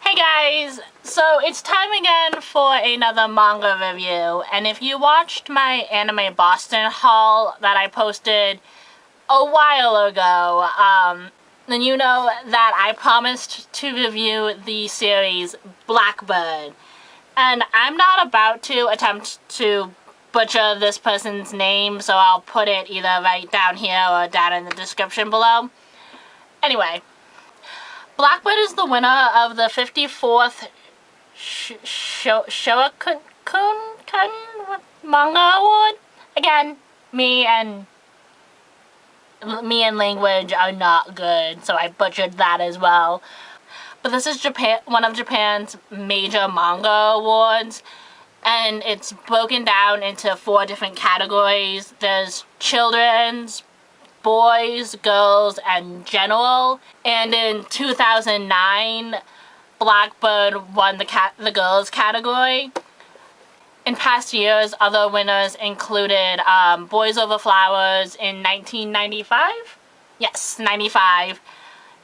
Hey guys! So it's time again for another manga review, and if you watched my Anime Boston haul that I posted a while ago, then you know that I promised to review the series Blackbird. And I'm not about to attempt to butcher this person's name, so I'll put it either right down here or down in the description below. Anyway, Blackbird is the winner of the 54th Shorakun Manga Award. Again, me and language are not good, so I butchered that as well. But this is one of Japan's major manga awards, and it's broken down into 4 different categories. There's children's, boys, girls, and general. And in 2009, Blackbird won the girls category. In past years, other winners included Boys Over Flowers in 1995. Yes, 95.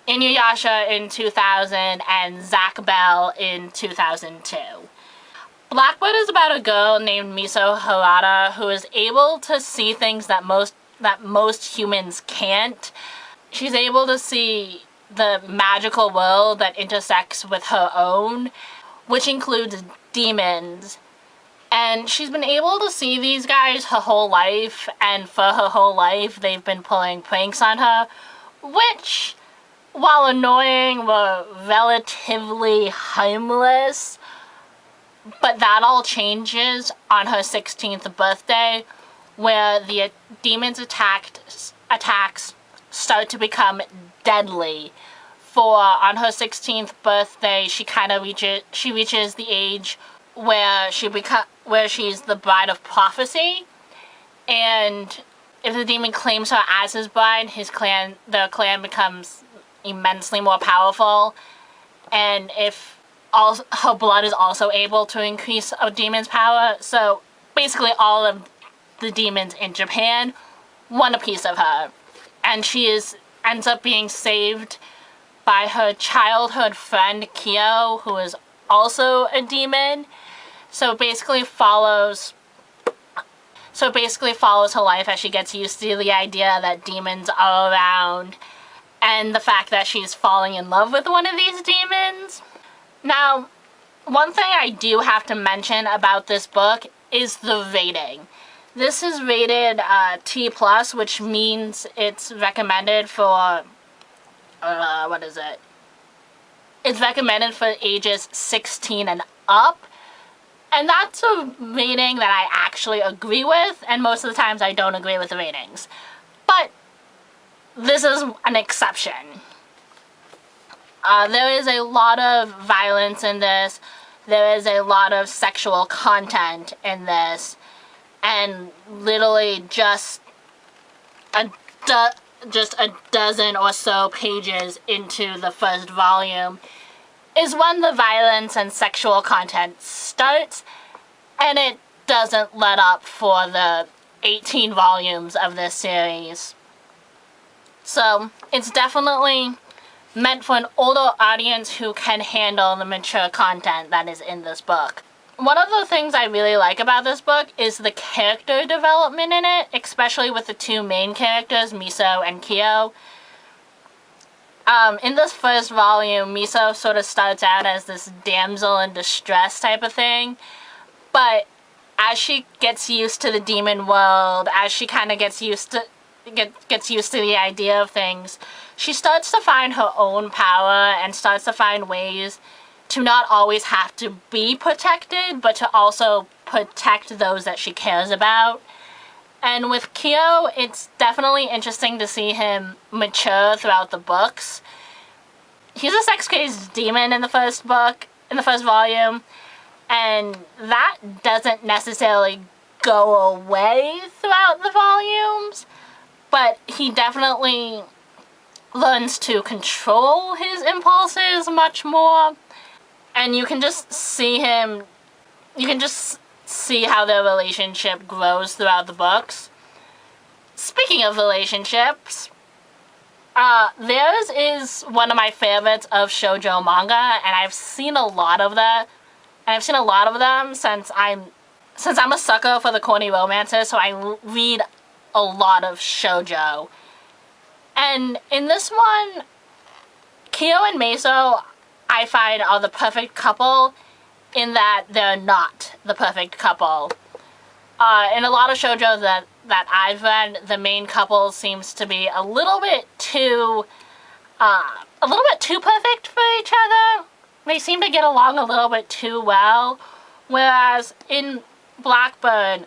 Inuyasha in 2000, and Zack Bell in 2002. Blackbird is about a girl named Miso Harada who is able to see things that most humans can't. She's able to see the magical world that intersects with her own, which includes demons. And she's been able to see these guys her whole life, and for her whole life they've been pulling pranks on her, which, while annoying, were relatively harmless. But that all changes on her 16th birthday, where the demons' attacks start to become deadly. For on her 16th birthday, she reaches the age where she's the bride of prophecy, and if the demon claims her as his bride, the clan becomes immensely more powerful, and her blood is also able to increase a demon's power. So basically all of the demons in Japan want a piece of her, and she ends up being saved by her childhood friend Kyo, who is also a demon. So it basically follows her life as she gets used to the idea that demons are around, and the fact that she's falling in love with one of these demons. Now, one thing I do have to mention about this book is the rating. This is rated T+, which means it's recommended for, It's recommended for ages 16 and up. And that's a rating that I actually agree with, and most of the times I don't agree with the ratings. But this is an exception. There is a lot of violence in this. There is a lot of sexual content in this. And literally just a dozen or so pages into the first volume is when the violence and sexual content starts, and it doesn't let up for the 18 volumes of this series. So it's definitely meant for an older audience who can handle the mature content that is in this book. One of the things I really like about this book is the character development in it, especially with the 2 main characters, Miso and Kyo. In this first volume, Miso sort of starts out as this damsel in distress type of thing, but as she gets used to the demon world, as she kind of gets used to the idea of things, she starts to find her own power and starts to find ways to not always have to be protected, but to also protect those that she cares about. And with Kyo, it's definitely interesting to see him mature throughout the books. He's a sex-crazed demon in the first volume, and that doesn't necessarily go away throughout the volumes, but he definitely learns to control his impulses much more. And you can just see how their relationship grows throughout the books. Speaking of relationships, Theirs is one of my favorites of shoujo manga, and I've seen a lot of that. And I've seen a lot of them since I'm a sucker for the corny romances, so I read a lot of shoujo. And in this one, Kyo and Meso, I find, are the perfect couple in that they're not the perfect couple. In a lot of shoujo that I've read, the main couple seems to be a little bit too perfect for each other. They seem to get along a little bit too well, whereas in Blackbird,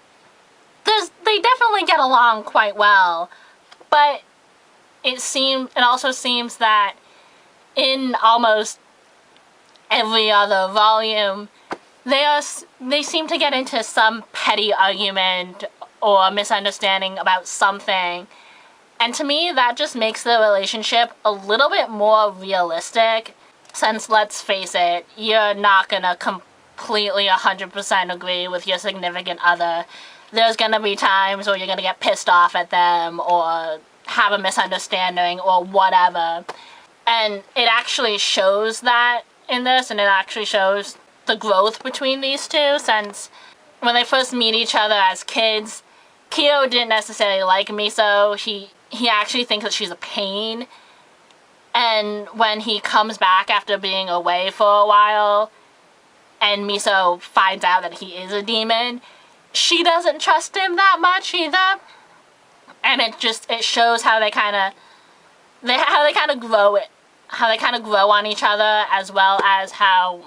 they definitely get along quite well, but it also seems that in almost every other volume, they seem to get into some petty argument or misunderstanding about something. And to me, that just makes the relationship a little bit more realistic, since, let's face it, you're not gonna completely 100% agree with your significant other. There's gonna be times where you're gonna get pissed off at them or have a misunderstanding or whatever. And it actually shows that in this, and it actually shows the growth between these two, since when they first meet each other as kids, Kyo didn't necessarily like Miso. He actually thinks that she's a pain. And when he comes back after being away for a while, and Miso finds out that he is a demon, she doesn't trust him that much either. And it shows how they kind of grow on each other, as well as how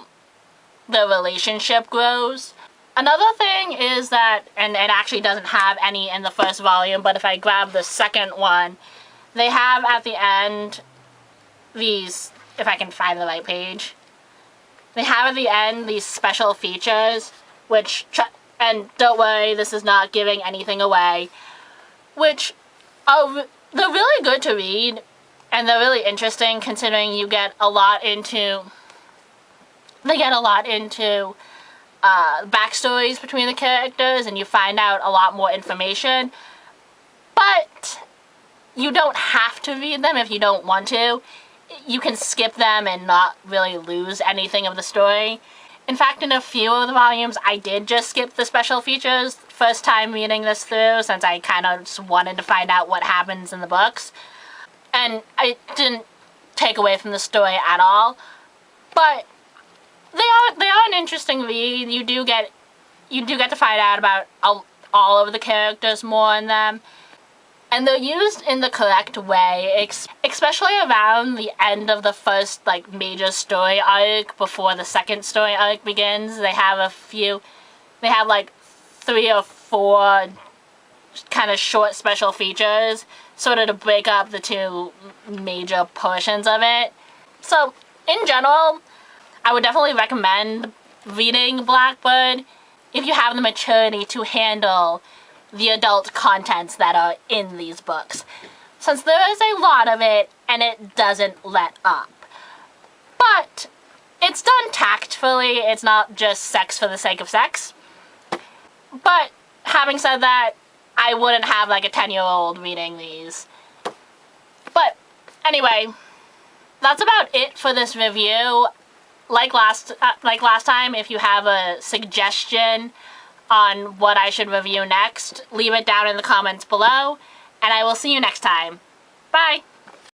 the relationship grows. Another thing is that, and it actually doesn't have any in the first volume, but if I grab the second one, they have at the end these, if I can find the right page, they have at the end these special features, and don't worry, this is not giving anything away, which they're really good to read, and they're really interesting, considering they get a lot into backstories between the characters, and you find out a lot more information. But you don't have to read them if you don't want to. You can skip them and not really lose anything of the story. In fact, in a few of the volumes, I did just skip the special features first time reading this through, since I kind of just wanted to find out what happens in the books. And it didn't take away from the story at all. But they are an interesting read. You do get to find out about all of the characters more in them. And they're used in the correct way, especially around the end of the first major story arc before the second story arc begins. They have 3 or 4 kind of short special features, sort of to break up the two major portions of it. So, in general, I would definitely recommend reading Blackbird if you have the maturity to handle the adult contents that are in these books, since there is a lot of it and it doesn't let up. But it's done tactfully. It's not just sex for the sake of sex. But having said that, I wouldn't have a 10-year-old reading these. But anyway, that's about it for this review. Like last time, if you have a suggestion on what I should review next, leave it down in the comments below, and I will see you next time. Bye!